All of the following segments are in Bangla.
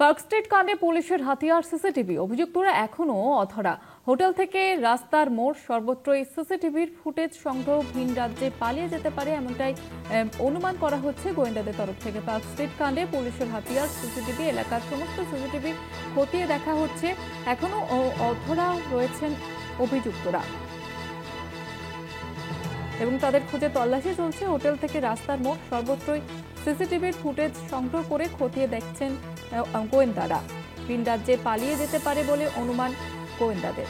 পার্ক স্ট্রিট কাণ্ডে পুলিশের হাতিয়ার সিসিটিভি, অভিযুক্তরা এখনো অধরা। হোটেল থেকে রাস্তার মোড় সর্বত্রই সিসিটিভির ফুটেজ সংগ্রহ, ভিন রাজ্যে পালিয়ে যেতে পারে এমনটাই অনুমান করা হচ্ছে গোয়েন্দাদের তরফ থেকে। পার্ক স্ট্রিট কাণ্ডে পুলিশের হাতিয়ার সিসিটিভি, এলাকার সমস্ত সিসিটিভি খতিয়ে দেখা হচ্ছে। এখনো অধরা রয়েছেন অভিযুক্তরা এবং তাদের খুঁজে তল্লাশি চলছে। হোটেল থেকে রাস্তার মোড় সর্বত্রই সিসিটিভির ফুটেজ সংগ্রহ করে খতিয়ে দেখছেন গোয়েন্দারা। ভিন রাজ্যে পালিয়ে যেতে পারে বলে অনুমান গোয়েন্দাদের।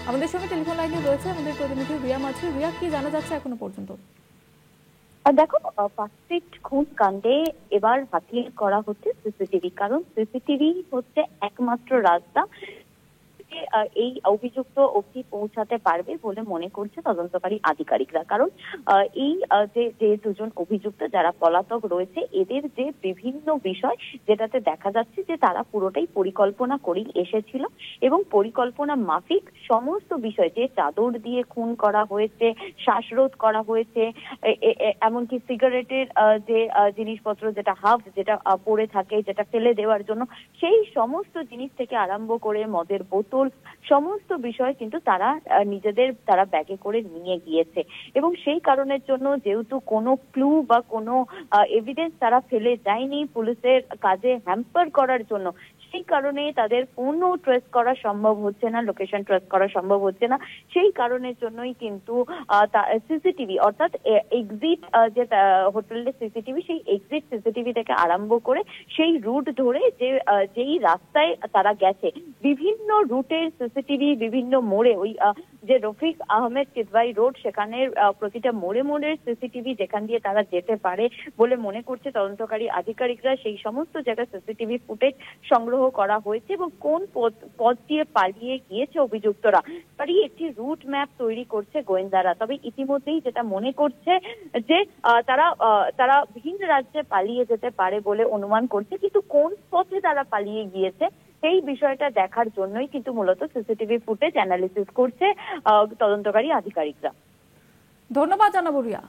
আমাদের সঙ্গে টেলিফোন লাইনে রয়েছে আমাদের প্রতিনিধি রিয়া মাঝি। রিয়া, কি জানা যাচ্ছে এখনো পর্যন্ত? দেখো, পার্ক স্ট্রিট খুন কাণ্ডে এবার হাতিয়ার করা হচ্ছে সিসিটিভি, কারণ সিসিটিভি হচ্ছে একমাত্র রাস্তা এই অভিযুক্ত অবধি পৌঁছাতে পারবে বলে মনে করছে তদন্তকারী আধিকারিকরা। কারণ এই যে দুজন অভিযুক্ত যারা পলাতক রয়েছে, এদের যে বিভিন্ন বিষয় যেটাতে দেখা যাচ্ছে যে তারা পুরোটাই পরিকল্পনা করেই এসেছিল এবং পরিকল্পনা মাফিক সমস্ত বিষয়, যে চাদর দিয়ে খুন করা হয়েছে, শ্বাসরোধ করা হয়েছে, এমনকি সিগারেটের যে জিনিসপত্র, যেটা হাফ যেটা পড়ে থাকে, যেটা ফেলে দেওয়ার জন্য, সেই সমস্ত জিনিস থেকে আরম্ভ করে মদের বোতল, সমস্ত বিষয় কিন্তু তারা ব্যাগে করে নিয়ে গিয়েছে। এবং সেই কারণের জন্য, যেহেতু কোনো ক্লু বা কোনো এভিডেন্স তারা ফেলে যায়নি পুলিশের কাজে হ্যাম্পার করার জন্য, সেই কারণে তাদের ফোনও ট্রেস করা সম্ভব হচ্ছে না, লোকেশন ট্রেস করা সম্ভব হচ্ছে না। সেই কারণের জন্যই কিন্তু সিসিটিভি, অর্থাৎ এক্সিট যে হোটেলের সিসিটিভি, সেই এক্সিট সিসিটিভি থেকে আরম্ভ করে সেই রুট ধরে যেই রাস্তায় তারা গেছে, বিভিন্ন রুটের সিসিটিভি, বিভিন্ন মোড়ে, ওই যে রফিক আহমেদ কিদওয়াই রোড, সেখানের প্রতিটা মোড়ে মোড়ের সিসিটিভি যেখান দিয়ে তারা যেতে পারে বলে মনে করছে তদন্তকারী আধিকারিকরা, সেই সমস্ত জায়গায় সিসিটিভি ফুটেজ সংগ্রহ করা হয়েছে এবং কোন পথ দিয়ে পালিয়ে গিয়েছে অভিযুক্তরা, তারই একটি রুট ম্যাপ তৈরি করছে গোয়েন্দারা। তবে ইতিমধ্যেই যেটা মনে করছে যে তারা ভিন রাজ্যে পালিয়ে যেতে পারে বলে অনুমান করছে, কিন্তু কোন পথে তারা পালিয়ে গিয়েছে সেই বিষয়টা দেখার জন্যই কিন্তু মূলত সিসিটিভি ফুটেজ অ্যানালিসিস করছে তদন্তকারী আধিকারিকরা। ধন্যবাদ জানাবো রিয়া।